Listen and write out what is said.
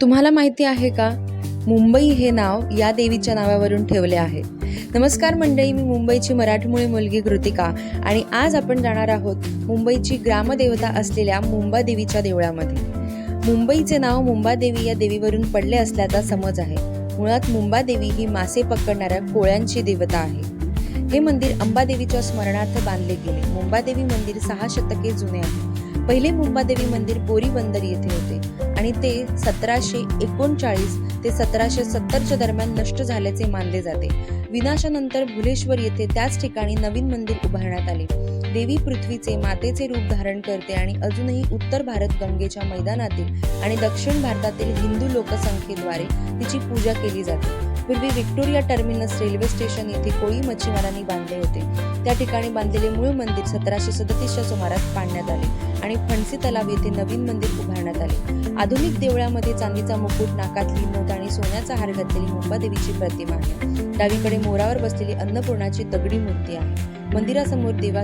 तुम्हाला माहिती आहे का, मुंबई हे नाव या देवीच्या नावावरून ठेवले आहे. नमस्कार मंडळी, मी मुंबईची मराठमोळी मुलगी कृतिका आणि आज आपण जाणार आहोत मुंबईची ग्रामदेवता असलेल्या मुंबादेवीच्या देवळामध्ये. मुंबईचे नाव मुंबादेवी या देवीवरून पडले असल्याचा समज आहे. मुळात मुंबादेवी ही मासे पकडणाऱ्या कोळ्यांची देवता आहे. हे मंदिर अंबादेवीच्या स्मरणार्थ बांधले गेले. मुंबादेवी मंदिर 6 शतके जुने आहे. पहिले मुंबादेवी मंदिर बोरीबंदर येथे होते आणि ते 1739 ते 1770च्या दरम्यान नष्ट झाल्याचे मानले जाते. विनाशानंतर भुलेश्वर येथे त्याच ठिकाणी नवीन मंदिर उभारण्यात आले. देवी पृथ्वीचे मातेचे रूप धारण करते आणि अजूनही उत्तर भारत गंगेच्या मैदानातील आणि दक्षिण भारतातील हिंदू लोकसंख्येद्वारे तिची पूजा केली जाते. पूर्वी व्हिक्टोरिया टर्मिनस रेल्वे स्टेशन येथे कोळी मच्छीमारांनी बांधले होते. त्या ठिकाणी बांधलेले मूळ मंदिर 1737च्या सुमारास पाडण्यात आले आणि फणसी तलाव येथे नवीन मंदिर उभारण्यात आले. आधुनिक देवळामध्ये चांदीचा मुकुट, नाकातली नथ आणि सोन्याचा हार घातलेली मुंबादेवीची प्रतिमा आहे. डावीकडे मोरावर बसलेली अन्नपूर्णाची दगडी मूर्ती आहे. मंदिरासमोर देवा